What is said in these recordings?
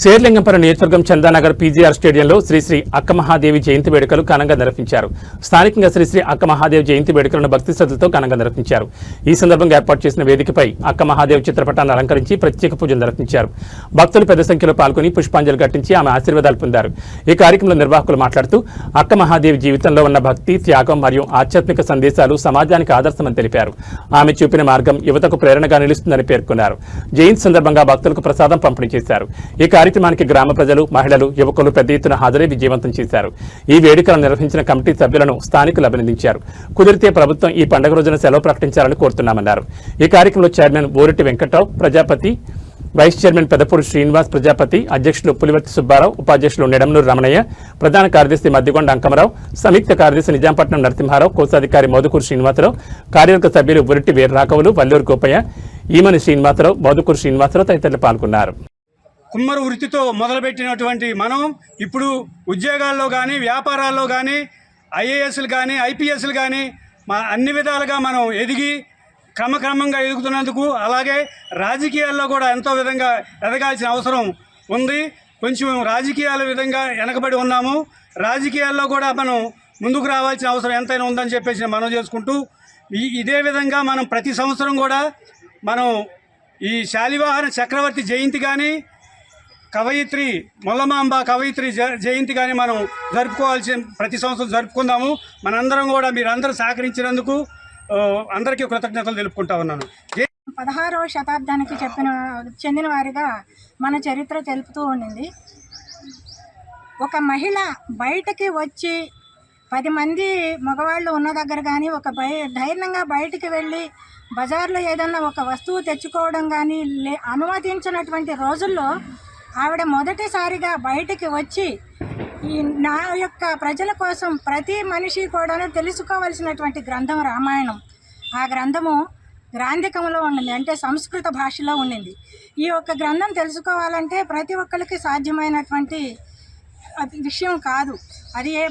శేర్లింగంపల్లి నియోజకవర్గం చందానగర్ పీజీఆర్ స్టేడియంలో శ్రీ అక్కమహాదేవి జయంతి వేడుకలు ఘనంగా నిర్వహించారు. స్థానికంగా శ్రీ అక్కమహాదేవి జయంతి వేడుకలను భక్తి శ్రద్ధలతో ఘనంగా నిర్వహించారు. ఈ సందర్భంగా ఏర్పాటు చేసిన వేదికపై అక్కమహాదేవి చిత్రపటాన్ని అలంకరించి ప్రత్యేక పూజలు నిర్వహించారు. భక్తులు పెద్ద సంఖ్యలో పాల్గొని పుష్పాంజలి ఘటించి ఆమె ఆశీర్వాదాలు పొందారు. ఈ కార్యక్రమంలో నిర్వాహకులు మాట్లాడుతూ అక్కమహాదేవి జీవితంలో ఉన్న భక్తి, త్యాగం మరియు ఆధ్యాత్మిక సందేశాలు సమాజానికి ఆదర్శమని తెలిపారు. ఆమె చూపిన మార్గం యువతకు ప్రేరణగా నిలుస్తుందని పేర్కొన్నారు. జయంతి సందర్భంగా భక్తులకు ప్రసాదం పంపిణీ చేశారు. ఈ కార్యక్రమానికి గ్రామ ప్రజలు, మహిళలు, యువకులు పెద్ద ఎత్తున హాజరై విజయవంతం చేశారు. ఈ వేడుకలను నిర్వహించిన కమిటీ సభ్యులను స్థానికులు అభినందించారు. కుదిరితే ప్రభుత్వం ఈ పండుగ రోజున సెలవు ప్రకటించాలని కోరుతున్నామన్నారు. ఈ కార్యక్రమంలో chairman Boretti Venkatrao Prajapati, vice chairman Pedapudi Srinivas Prajapati, అధ్యక్షులు పులివర్తి సుబ్బారావు, ఉపాధ్యక్షులు నిడమనూరు రమణయ్య, ప్రధాన కార్యదర్శి మద్దిగొండ అంకమరావు, సంయుక్త కార్యదర్శి నిజాంపట్నం నరసింహారావు, కోశాధికారి మోదుకూరు శ్రీనివాసరావు, కార్యవర్గ సభ్యులు బురెట్టి వీరరాఘవులు, వల్లూరు గోపయ్య, ఈమని శ్రీనివాసరావు, మోదుకూరు శ్రీనివాసరావు తదితరులు పాల్గొన్నారు. కుమ్మర వృత్తితో మొదలుపెట్టినటువంటి మనం ఇప్పుడు ఉద్యోగాల్లో కానీ, వ్యాపారాల్లో కానీ, ఐఏఎస్లు కానీ, ఐపీఎస్లు కానీ అన్ని విధాలుగా మనం ఎదిగి క్రమక్రమంగా ఎదుగుతున్నందుకు, అలాగే రాజకీయాల్లో కూడా ఎంతో విధంగా ఎదగాల్సిన అవసరం ఉంది. కొంచెం రాజకీయాల విధంగా వెనకబడి ఉన్నాము. రాజకీయాల్లో కూడా మనం ముందుకు రావాల్సిన అవసరం ఎంతైనా ఉందని చెప్పేసి మనం చేసుకుంటూ ఇదే విధంగా మనం ప్రతి సంవత్సరం కూడా మనం ఈ శాలివాహన చక్రవర్తి జయంతి కానీ, కవయిత్రి మొల్లమాంబ కవయిత్రి జయంతి కానీ మనం జరుపుకోవాల్సిన ప్రతి సంవత్సరం జరుపుకుందాము. మనందరం కూడా మీరందరూ సహకరించినందుకు అందరికీ కృతజ్ఞతలు తెలుపుకుంటా ఉన్నాను. 16వ శతాబ్దానికి చెందిన వారిగా మన చరిత్ర తెలుపుతూ ఉండింది. ఒక మహిళ బయటకి వచ్చి 10 మంది మగవాళ్ళు ఉన్న దగ్గర కానీ ధైర్యంగా బయటికి వెళ్ళి బజార్లో ఏదన్నా ఒక వస్తువు తెచ్చుకోవడం కానీ అనుమతించినటువంటి రోజుల్లో ఆవిడ మొదటిసారిగా బయటికి వచ్చి నా యొక్క ప్రజల కోసం ప్రతి మనిషి కూడా తెలుసుకోవలసినటువంటి గ్రంథం రామాయణం. ఆ గ్రంథము గ్రాంధికంలో ఉండింది, అంటే సంస్కృత భాషలో ఉండింది. ఈ యొక్క గ్రంథం తెలుసుకోవాలంటే ప్రతి ఒక్కరికి సాధ్యమైనటువంటి విషయం కాదు. అది ఏ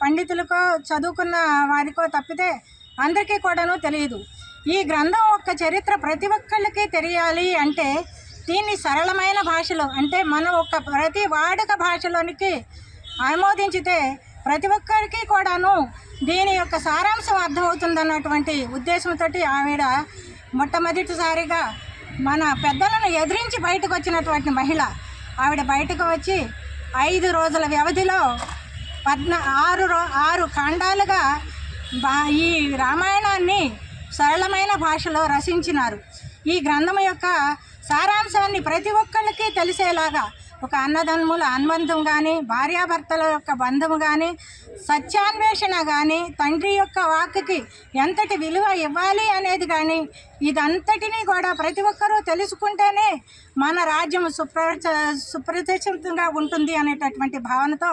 పండితులకో చదువుకున్న వారికో తప్పితే అందరికీ కూడాను తెలియదు. ఈ గ్రంథం యొక్క చరిత్ర ప్రతి ఒక్కళ్ళకి తెలియాలి అంటే దీన్ని సరళమైన భాషలో, అంటే మనం ప్రతి వాడుక భాషలోనికి ఆమోదించితే ప్రతి ఒక్కరికి కూడాను దీని యొక్క సారాంశం అర్థమవుతుందన్నటువంటి ఉద్దేశంతో ఆవిడ మొట్టమొదటిసారిగా మన పెద్దలను ఎదిరించి బయటకు వచ్చినటువంటి మహిళ. ఆవిడ బయటకు వచ్చి 5 రోజుల వ్యవధిలో 6 ఖండాలుగా ఈ రామాయణాన్ని సరళమైన భాషలో రచించినారు. ఈ గ్రంథం యొక్క సారాంశాన్ని ప్రతి ఒక్కళ్ళకి తెలిసేలాగా ఒక అన్నదమ్ముల అనుబంధం కానీ, భార్యాభర్తల యొక్క బంధం కానీ, సత్యాన్వేషణ కానీ, తండ్రి యొక్క వాక్కుకి ఎంతటి విలువ ఇవ్వాలి అనేది కానీ, ఇదంతటినీ కూడా ప్రతి ఒక్కరూ తెలుసుకుంటేనే మన రాజ్యం సుప్రతిష్ఠితంగా ఉంటుంది అనేటటువంటి భావనతో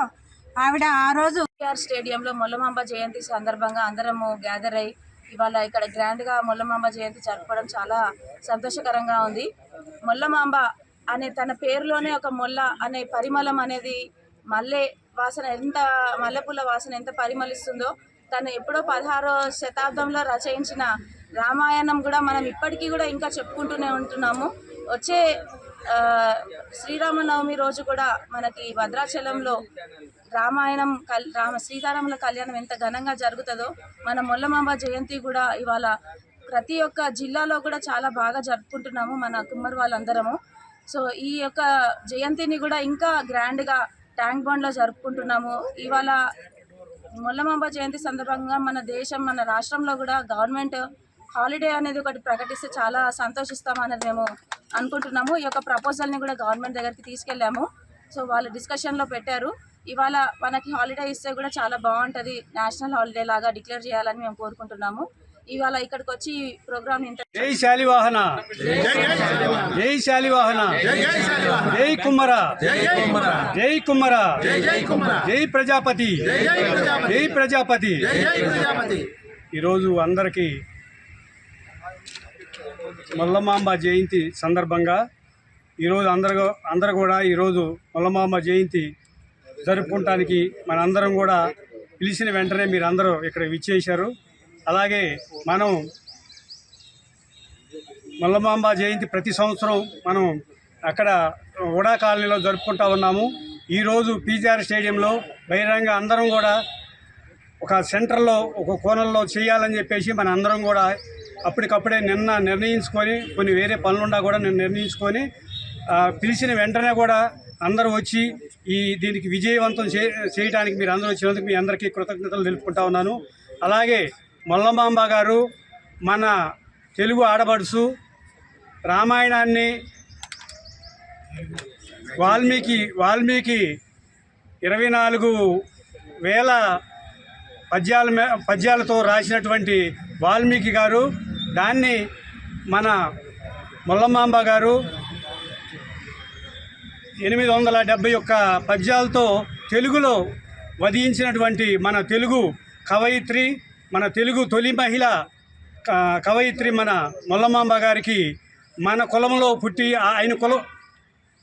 ఆవిడ ఆ రోజు స్టేడియంలో మొల్లమాంబ జయంతి సందర్భంగా అందరము గ్యాదర్ అయ్యి ఇవాళ ఇక్కడ గ్రాండ్గా మొల్లమాంబ జయంతి జరుపుకోవడం చాలా సంతోషకరంగా ఉంది. మొల్లమాంబ అనే తన పేరులోనే ఒక మొల్ల అనే పరిమళం అనేది మల్లెపూల వాసన ఎంత పరిమళిస్తుందో, తను ఎప్పుడో 16వ శతాబ్దంలో రచయించిన రామాయణం కూడా మనం ఇప్పటికీ కూడా ఇంకా చెప్పుకుంటూనే ఉంటున్నాము. వచ్చే శ్రీరామనవమి రోజు కూడా మనకి భద్రాచలంలో సీతారాముల కళ్యాణం ఎంత ఘనంగా జరుగుతుందో మన మొల్లమాంబ జయంతి కూడా ఇవాళ ప్రతి ఒక్క జిల్లాలో కూడా చాలా బాగా జరుపుకుంటున్నాము మన కుమ్మరి వాళ్ళందరము. సో ఈ యొక్క జయంతిని కూడా ఇంకా గ్రాండ్గా ట్యాంక్ బండ్లో జరుపుకుంటున్నాము. ఇవాళ మొల్లమాంబ జయంతి సందర్భంగా మన రాష్ట్రంలో కూడా గవర్నమెంట్ హాలిడే అనేది ఒకటి ప్రకటిస్తే చాలా సంతోషిస్తామనేది మేము అనుకుంటున్నాము. ఈ యొక్క ప్రపోజల్ని కూడా గవర్నమెంట్ దగ్గరికి తీసుకెళ్ళాము. సో వాళ్ళు డిస్కషన్లో పెట్టారు. ఇవాళ మనకి హాలిడే ఇస్తే కూడా చాలా బాగుంటుంది, నేషనల్ హాలిడే లాగా డిక్లేర్ చేయాలని మేము కోరుకుంటున్నాము. ఇవాళ ఇక్కడికి వచ్చి ప్రోగ్రామ్ జై శాలివాహన, జై శాలివాహన, జై కుమ్మర, జై కుమ్మర, జై ప్రజాపతి, జై ప్రజాపతి. ఈరోజు అందరికీ మొల్లమాంబ జయంతి సందర్భంగా ఈరోజు అందరూ కూడా ఈరోజు మొల్లమాంబ జయంతి జరుపుకోవటానికి మనందరం కూడా పిలిచిన వెంటనే మీరందరూ ఇక్కడ విచ్చేశారు. అలాగే మనం మొల్లమాంబ జయంతి ప్రతి సంవత్సరం మనం అక్కడ ఉడా కాలనీలో జరుపుకుంటా ఉన్నాము. ఈరోజు పీజీఆర్ స్టేడియంలో బహిరంగ అందరం కూడా ఒక సెంటర్లో ఒక కోణంలో చేయాలని చెప్పేసి మన అందరం కూడా అప్పటికప్పుడే నిన్న నిర్ణయించుకొని, కొన్ని వేరే పనులున్నా కూడా నేను నిర్ణయించుకొని పిలిచిన వెంటనే కూడా అందరూ వచ్చి దీనికి విజయవంతం చేయడానికి మీరు అందరూ వచ్చినందుకు మీ అందరికీ కృతజ్ఞతలు తెలుపుకుంటా ఉన్నాను. అలాగే మొల్లమాంబ గారు మన తెలుగు ఆడబడుసు, రామాయణాన్ని వాల్మీకి 24,000 పద్యాలతో రాసినటువంటి వాల్మీకి గారు, దాన్ని మన మొల్లమాంబ గారు 871 పద్యాలతో తెలుగులో వధించినటువంటి మన తెలుగు కవయిత్రి, మన తెలుగు తొలి మహిళ కవయిత్రి మన మొల్లమాంబ గారికి మన కులంలో పుట్టి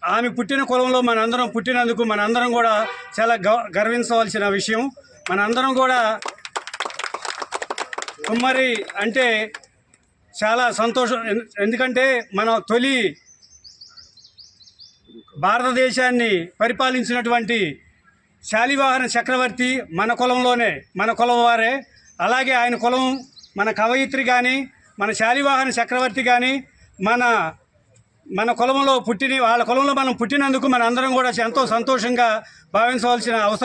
ఆమె పుట్టిన కులంలో మనందరం పుట్టినందుకు మనందరం కూడా చాలా గర్వించవలసిన విషయం. మనందరం కూడా కుమ్మరి అంటే చాలా సంతోషం. ఎందుకంటే మన తొలి భారతదేశాన్ని పరిపాలించినటువంటి శాలివాహన చక్రవర్తి మన కులంలోనే, మన కులం వారే. అలాగే ఆయన కులం మన కవయిత్రి కానీ, మన శాలివాహన చక్రవర్తి కానీ మన కులంలో వాళ్ళ కులంలో మనం పుట్టినందుకు మన అందరం కూడా ఎంతో సంతోషంగా భావించవలసిన అవసరం